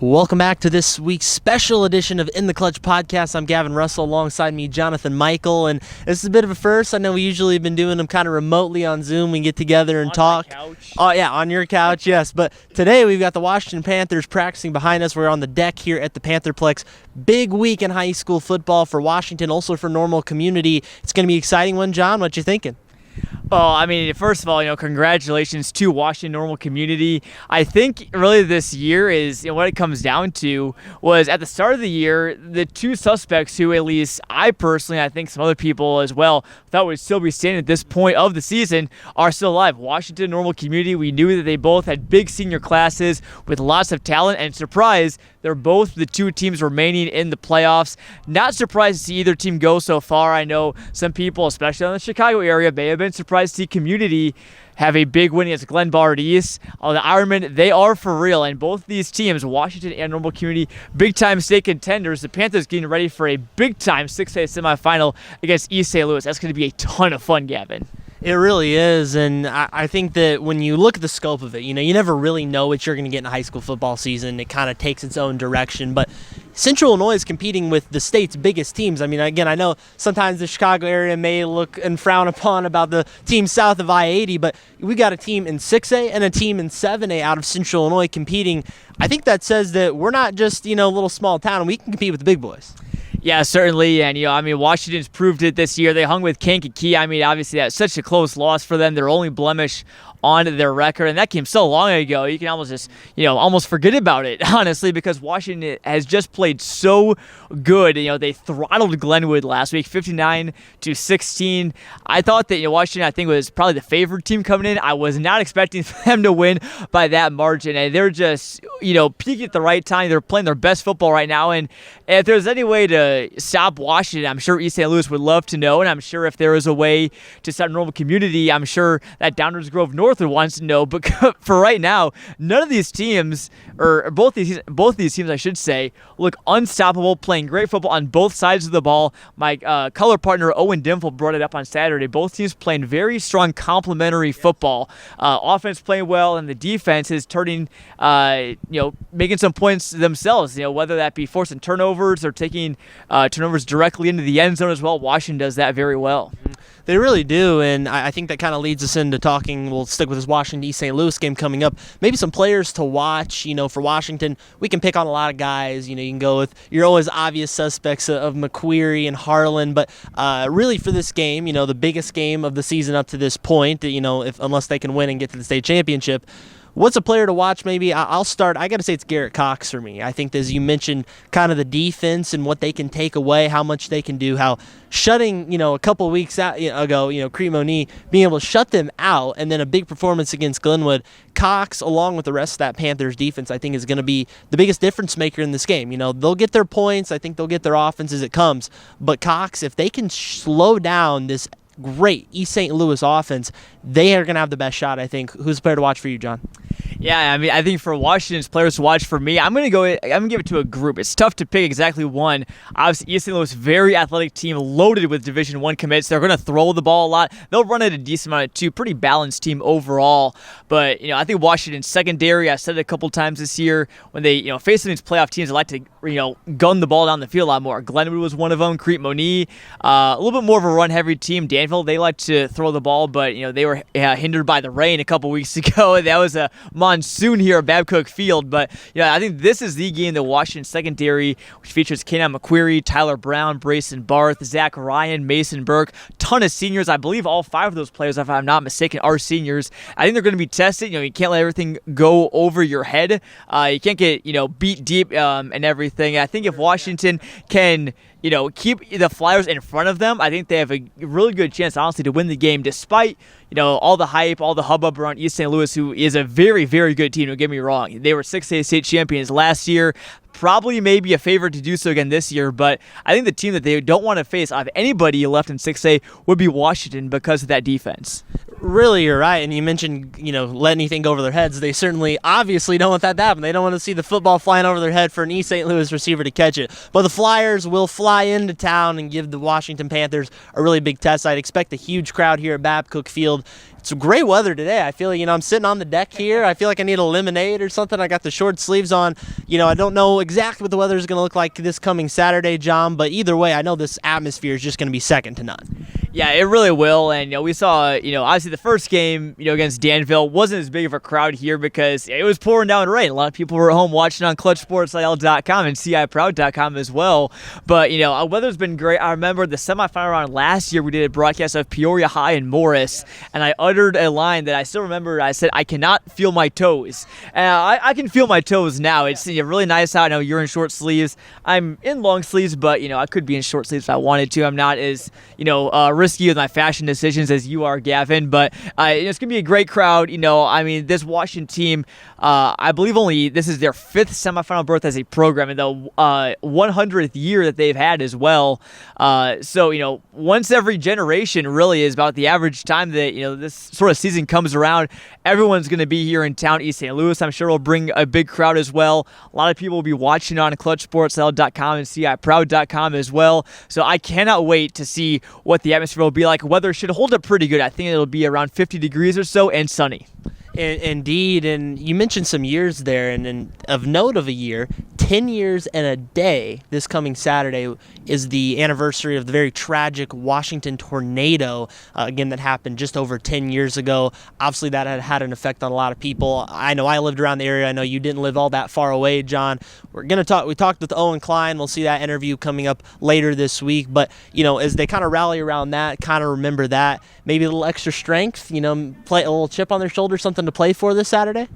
Welcome back to this week's special edition of In the Clutch podcast. I'm Gavin Russell, alongside me, Jonathan Michael, and this is a bit of a first. I know we usually have been doing them kind of remotely on Zoom. We get together and talk. On my couch. Oh, yeah, on your couch, yes. But today we've got the Washington Panthers practicing behind us. We're on the deck here at the Pantherplex. Big week in high school football for Washington, also for Normal Community. It's going to be an exciting one. John, what you thinking? Well, I mean, first of all, congratulations to Washington Normal Community. I think really this year is what it comes down to was at the start of the year, the two suspects who at least I personally, I think some other people as well, thought would still be standing at this point of the season are still alive. Washington Normal Community, we knew that they both had big senior classes with lots of talent, and surprise, they're both the two teams remaining in the playoffs. Not surprised to see either team go so far. I know some people, especially in the Chicago area, may have been surprised to see Community have a big win against Glenbard East. The Ironmen, they are for real, and both these teams, Washington and Normal Community, big-time state contenders. The Panthers getting ready for a big-time 6A semifinal against East St. Louis. That's going to be a ton of fun, Gavin. It really is, and I think that when you look at the scope of it, you never really know what you're going to get in a high school football season. It kind of takes its own direction, but Central Illinois is competing with the state's biggest teams. I mean, again, I know sometimes the Chicago area may look and frown upon about the team south of I-80, but we got a team in 6A and a team in 7A out of Central Illinois competing. I think that says that we're not just, a little small town, and we can compete with the big boys. Yeah, certainly, and Washington's proved it this year. They hung with Kankakee. Obviously that's such a close loss for them. Their only blemish on their record, and that came so long ago. You can almost just, almost forget about it, honestly, because Washington has just played so good. They throttled Glenwood last week, 59-16. I thought that Washington, I think, was probably the favored team coming in. I was not expecting them to win by that margin, and they're just, peaking at the right time. They're playing their best football right now, and if there's any way to stop Washington, I'm sure East St. Louis would love to know, and I'm sure if there was a way to stop Normal Community, I'm sure that Downers Grove North wants to know. But for right now, none of these teams, or both these teams, I should say, look unstoppable, playing great football on both sides of the ball. My color partner Owen Dimple brought it up on Saturday. Both teams playing very strong complementary football. Offense playing well, and the defense is turning, making some points themselves. Whether that be forcing turnovers or taking turnovers directly into the end zone as well. Washington does that very well. They really do, and I think that kind of leads us into talking. We'll stick with this Washington East St. Louis game coming up. Maybe some players to watch, for Washington. We can pick on a lot of guys. You can go with your always obvious suspects of McQueary and Harlan, but really for this game, the biggest game of the season up to this point, unless they can win and get to the state championship. What's a player to watch? Maybe I'll start. I got to say it's Garrett Cox for me. I think, as you mentioned, kind of the defense and what they can take away, how much they can do, how shutting, a couple of weeks ago, Crete-Monee, being able to shut them out, and then a big performance against Glenwood. Cox, along with the rest of that Panthers defense, I think is going to be the biggest difference maker in this game. They'll get their points. I think they'll get their offense as it comes. But Cox, if they can slow down this great East St. Louis offense, they are going to have the best shot, I think. Who's the player to watch for you, John? Yeah, I think for Washington's players to watch for me, I'm going to give it to a group. It's tough to pick exactly one. Obviously, East St. Louis, very athletic team, loaded with Division I commits. They're going to throw the ball a lot. They'll run it a decent amount too. Pretty balanced team overall. But, I think Washington's secondary, I said it a couple times this year, when they, face these playoff teams, they like to, gun the ball down the field a lot more. Glenwood was one of them. Crete-Monee, a little bit more of a run-heavy team. Danville, they like to throw the ball, but, they were hindered by the rain a couple weeks ago. That was a monsoon here at Babcook Field, but I think this is the game that Washington secondary, which features Kenan McQueary, Tyler Brown, Brayson Barth, Zach Ryan, Mason Burke, ton of seniors. I believe all 5 of those players, if I'm not mistaken, are seniors. I think they're going to be tested. You can't let everything go over your head. You can't get beat deep and everything. I think if Washington can keep the Flyers in front of them, I think they have a really good chance, honestly, to win the game, despite, all the hype, all the hubbub around East St. Louis, who is a very, very good team, don't get me wrong. They were 6A state champions last year, probably maybe a favorite to do so again this year, but I think the team that they don't want to face out of anybody left in 6A would be Washington because of that defense. Really, you're right. And you mentioned, letting anything go over their heads. They certainly, obviously, don't want that to happen. They don't want to see the football flying over their head for an East St. Louis receiver to catch it. But the Flyers will fly into town and give the Washington Panthers a really big test. I'd expect a huge crowd here at Babcook Field. It's great weather today. I feel like, I'm sitting on the deck here. I feel like I need a lemonade or something. I got the short sleeves on. I don't know exactly what the weather is going to look like this coming Saturday, John, but either way, I know this atmosphere is just going to be second to none. Yeah, it really will. And, we saw, obviously the first game, against Danville wasn't as big of a crowd here because it was pouring down rain. A lot of people were at home watching on ClutchSportsIL.com and CIProud.com as well. But, weather's been great. I remember the semifinal round last year, we did a broadcast of Peoria High and Morris, and I uttered a line that I still remember. I said, I cannot feel my toes. I can feel my toes now. It's really nice out. I know you're in short sleeves. I'm in long sleeves, but, I could be in short sleeves if I wanted to. I'm not as, risky with my fashion decisions as you are, Gavin, but it's going to be a great crowd. This Washington team, I believe this is their 5th semifinal berth as a program and the 100th year that they've had as well. So, once every generation really is about the average time that, this sort of season comes around. Everyone's going to be here in town. East St. Louis, I'm sure, will bring a big crowd as well. A lot of people will be watching on ClutchSportsIL.com and CIProud.com as well. So I cannot wait to see what the atmosphere will be like. Weather should hold up pretty good. I think it'll be around 50 degrees or so and sunny. Indeed, and you mentioned some years there, and of note of a year, 10 years and a day this coming Saturday is the anniversary of the very tragic Washington tornado, again, that happened just over 10 years ago. Obviously, that had an effect on a lot of people. I know I lived around the area. I know you didn't live all that far away, John. We talked with Owen Klein. We'll see that interview coming up later this week. But, as they kind of rally around that, kind of remember that, maybe a little extra strength, play a little chip on their shoulder, something to play for this Saturday?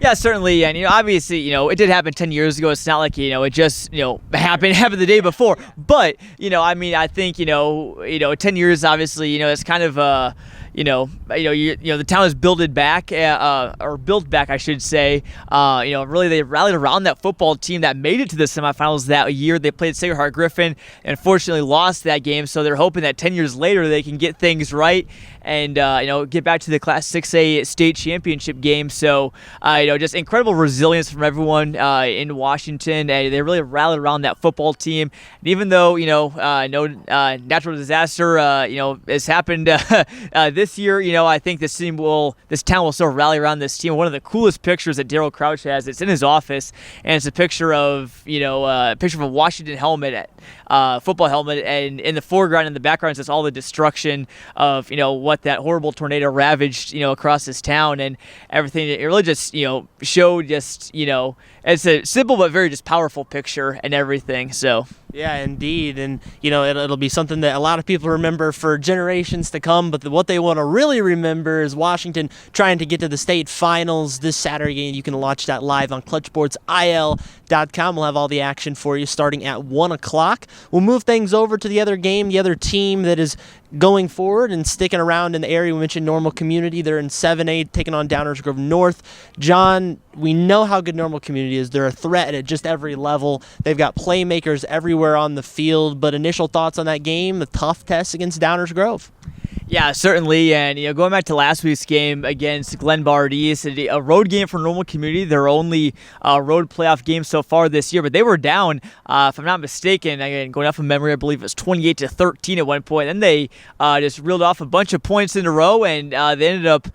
Yeah, certainly. And, obviously, it did happen 10 years ago. It's not like, it just, happened the day before. But, I think, 10 years, obviously, it's kind of, the town is built back, I should say. Really they rallied around that football team that made it to the semifinals that year. They played Sacred Heart Griffin and unfortunately lost that game. So they're hoping that 10 years later they can get things right and, get back to the Class 6A state championship game. So, just incredible resilience from everyone in Washington. They really rallied around that football team. And even though, no natural disaster, has happened this year, I think this town will still rally around this team. One of the coolest pictures that Daryl Crouch has, it's in his office, and it's a picture of, a Washington helmet, football helmet, and in the foreground and the background is all the destruction of, what that horrible tornado ravaged, across this town and everything. It really just, showed just, it's a simple but very just powerful picture and everything. So. Yeah, indeed. And, it'll be something that a lot of people remember for generations to come. But what they want to really remember is Washington trying to get to the state finals this Saturday. You can watch that live on ClutchSportsIL.com. We'll have all the action for you starting at 1 o'clock. We'll move things over to the other game, the other team that is going forward and sticking around in the area. We mentioned Normal Community. They're in 7A taking on Downers Grove North. John, we know how good Normal Community is. They're a threat at just every level. They've got playmakers everywhere on the field. But initial thoughts on that game, the tough test against Downers Grove? Yeah, certainly. And, going back to last week's game against Glen Bard East, a road game for Normal Community, their only road playoff game so far this year. But they were down, if I'm not mistaken, again, going off of memory, I believe it was 28-13 at one point. Then they just reeled off a bunch of points in a row, and they ended up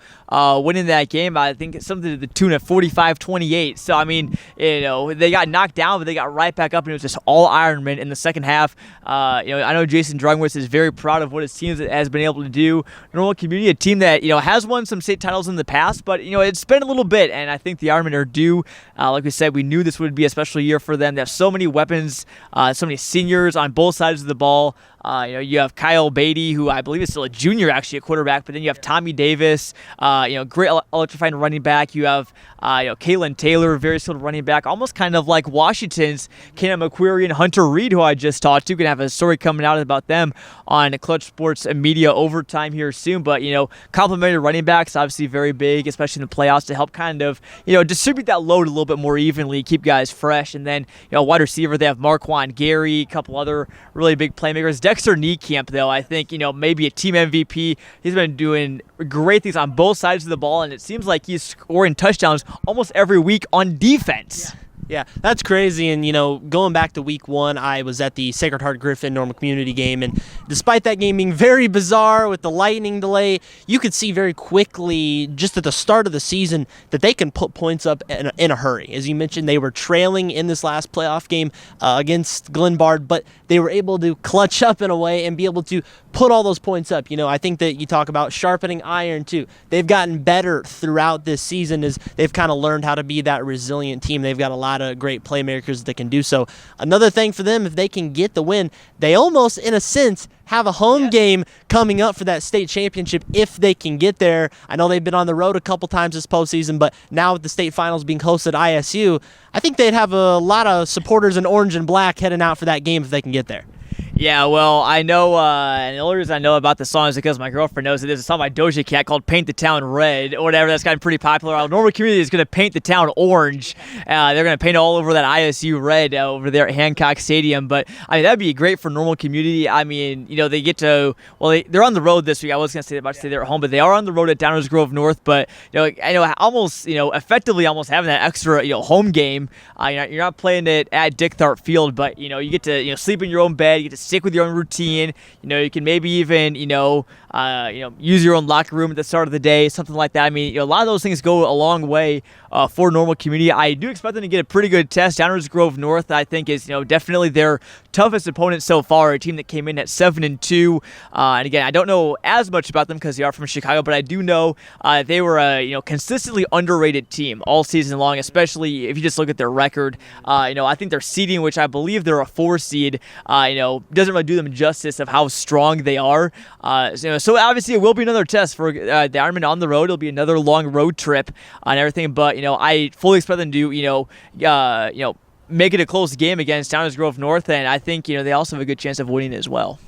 winning that game. I think it's something to the tune of 45-28. So, they got knocked down, but they got right back up, and it was just all Ironman in the second half. I know Jason Drungwitz is very proud of what his team has been able to do. Normal Community, a team that, has won some state titles in the past, but, it's been a little bit, and I think the Ironmen are due. Like we said, we knew this would be a special year for them. They have so many weapons, so many seniors on both sides of the ball. You have Kyle Beatty, who I believe is still a junior, actually, at quarterback. But then you have Tommy Davis, great electrifying running back. You have, Kalen Taylor, very skilled running back, almost kind of like Washington's Kenna McQuarrie and Hunter Reed, who I just talked to. Going to have a story coming out about them on Clutch Sports Media Overtime here soon. But, complimentary running backs, obviously very big, especially in the playoffs, to help kind of, distribute that load a little bit more evenly, keep guys fresh. And then, wide receiver, they have Marquand Gary, a couple other really big playmakers. Dexter Niekamp, though, I think, maybe a team MVP. He's been doing great things on both sides of the ball, and it seems like he's scoring touchdowns almost every week on defense. Yeah, that's crazy. And, going back to week 1, I was at the Sacred Heart Griffin Normal Community game. And despite that game being very bizarre with the lightning delay, you could see very quickly, just at the start of the season, that they can put points up in a hurry. As you mentioned, they were trailing in this last playoff game against Glenbard, but they were able to clutch up in a way and be able to put all those points up. I think that you talk about sharpening iron, too. They've gotten better throughout this season as they've kind of learned how to be that resilient team. They've got a lot of great playmakers that can do so. Another thing for them, if they can get the win, they almost, in a sense, have a home game coming up for that state championship if they can get there. I know they've been on the road a couple times this postseason, but now with the state finals being hosted at ISU, I think they'd have a lot of supporters in orange and black heading out for that game if they can get there. Yeah, well, I know, and the only reason I know about the song is because my girlfriend knows it. There's a song by Doja Cat called Paint the Town Red or whatever. That's gotten pretty popular. Our Normal Community is going to paint the town orange. They're going to paint all over that ISU red over there at Hancock Stadium. But, that'd be great for Normal Community. They get to, they're on the road this week. I was going to say they're at home, but they are on the road at Downers Grove North. But, I know almost, effectively almost having that extra, home game. You're not playing it at Dick Tharp Field, but, you get to, sleep in your own bed. You get to stick with your own routine. You can maybe even, use your own locker room at the start of the day, something like that. A lot of those things go a long way for Normal Community. I do expect them to get a pretty good test. Downers Grove North, I think, is, definitely their toughest opponent so far, a team that came in at 7-2. And again, I don't know as much about them because they are from Chicago, but I do know they were a, consistently underrated team all season long, especially if you just look at their record. I think their seeding, which I believe they're a 4 seed, doesn't really do them justice of how strong they are. So obviously it will be another test for the Ironmen on the road. It'll be another long road trip and everything. But I fully expect them to make it a close game against Downers Grove North, and I think they also have a good chance of winning as well.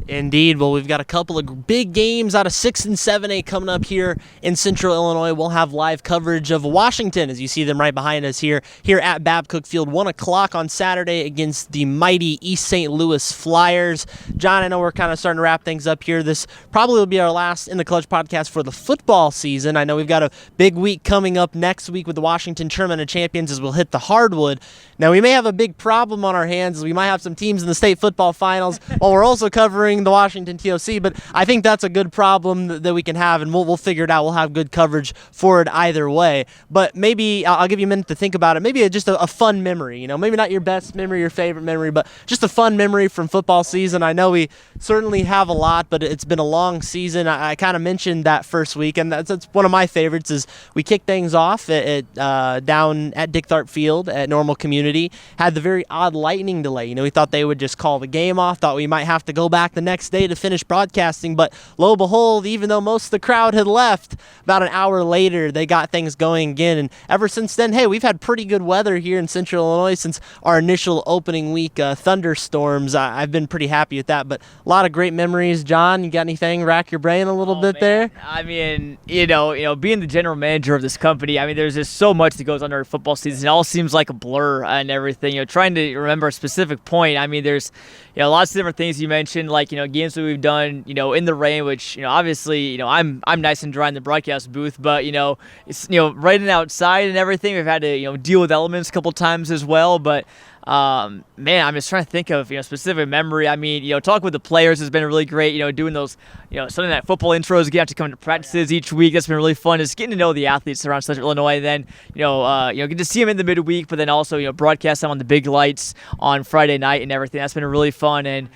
Indeed. Well, we've got a couple of big games out of 6 and 7A coming up here in Central Illinois. We'll have live coverage of Washington, as you see them right behind us here at Babcook Field, 1 o'clock on Saturday against the mighty East St. Louis Flyers. John, I know we're kind of starting to wrap things up here. This probably will be our last In the Clutch podcast for the football season. I know we've got a big week coming up next week with the Washington Tournament of Champions as we'll hit the hardwood. Now, we may have a big problem on our hands as we might have some teams in the state football finals while we're also covering the Washington TOC, but I think that's a good problem that we can have, and we'll figure it out. We'll have good coverage for it either way. But maybe I'll give you a minute to think about it. Maybe just a fun memory, maybe not your best memory, your favorite memory, but just a fun memory from football season. I know we certainly have a lot, but it's been a long season. I kind of mentioned that first week, and that's one of my favorites. Is we kicked things off down at Dick Tharp Field at Normal Community. Had the very odd lightning delay. We thought they would just call the game off. Thought we might have to go back the next day to finish broadcasting, but lo and behold, even though most of the crowd had left, about an hour later they got things going again, and ever since then, hey, we've had pretty good weather here in Central Illinois since our initial opening week thunderstorms. I've been pretty happy with that, but a lot of great memories. John, you got anything rack your brain a little bit there? Being the general manager of this company, there's just so much that goes on during football season. It all seems like a blur and everything. Trying to remember a specific point. There's lots of different things you mentioned, like games that we've done in the rain, which obviously I'm nice and dry in the broadcast booth, but it's raining outside and everything. We've had to deal with elements a couple times as well, but man, I'm just trying to think of specific memory. Talking with the players has been really great. Doing those Sunday Night Football intros, getting to come to practices each week. That's been really fun. Just getting to know the athletes around Central Illinois, and then get to see them in the midweek, but then also broadcast them on the big lights on Friday night and everything. That's been really fun, and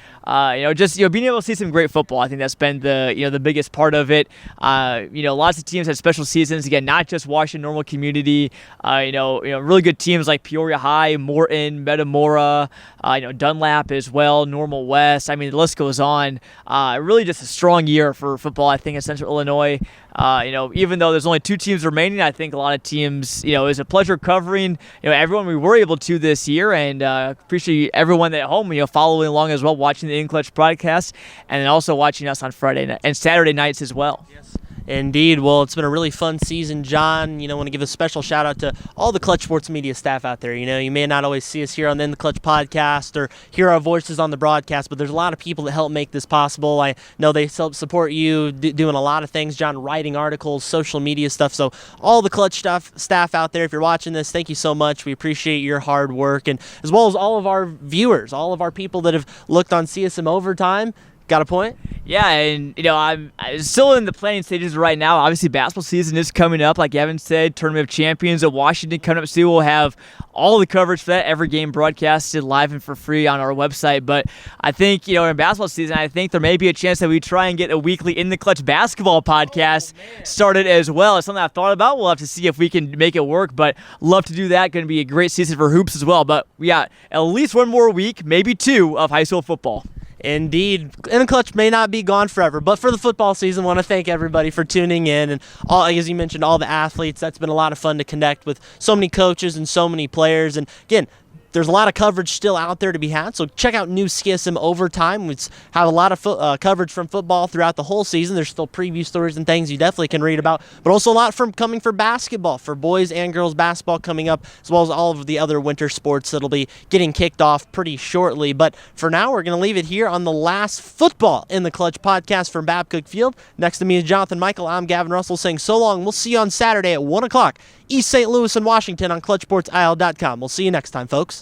just being able to see some great football. I think that's been the biggest part of it. Lots of teams had special seasons. Again, not just Washington Normal Community. Really good teams like Peoria High, Morton, Metamora, Dunlap as well, Normal West. The list goes on. Really just a strong year for football, I think, in Central Illinois. Even though there's only 2 teams remaining, I think a lot of teams, it was a pleasure covering, everyone we were able to this year, and appreciate everyone at home, following along as well, watching the In Clutch podcast, and then also watching us on Friday night and Saturday nights as well. Yes. Indeed. Well, it's been a really fun season, John. I want to give a special shout out to all the Clutch Sports Media staff out there. You may not always see us here on the In the Clutch podcast or hear our voices on the broadcast, but there's a lot of people that help make this possible. I know they help support you doing a lot of things, John, writing articles, social media stuff. So all the Clutch staff out there, if you're watching this, thank you so much. We appreciate your hard work, and as well as all of our viewers, all of our people that have looked on CSM Overtime. Got a point? Yeah, and I'm still in the planning stages right now. Obviously, basketball season is coming up. Like Gavin said, Tournament of Champions at Washington coming up soon. We'll have all the coverage for that, every game broadcasted live and for free on our website. But I think, in basketball season, I think there may be a chance that we try and get a weekly In the Clutch basketball podcast started as well. It's something I've thought about. We'll have to see if we can make it work, but love to do that. Going to be a great season for hoops as well. But we got at least one more week, maybe two, of high school football. Indeed. In the Clutch may not be gone forever, but for the football season, I want to thank everybody for tuning in. And as you mentioned, all the athletes. That's been a lot of fun to connect with so many coaches and so many players. And again, there's a lot of coverage still out there to be had, so check out new CSM Overtime. We have a lot of coverage from football throughout the whole season. There's still preview stories and things you definitely can read about, but also a lot coming for basketball, for boys and girls basketball coming up, as well as all of the other winter sports that'll be getting kicked off pretty shortly. But for now, we're going to leave it here on the last Football in the Clutch podcast from Babcook Field. Next to me is Jonathan Michael. I'm Gavin Russell saying so long. We'll see you on Saturday at 1 o'clock, East St. Louis and Washington on ClutchSportsIL.com. We'll see you next time, folks.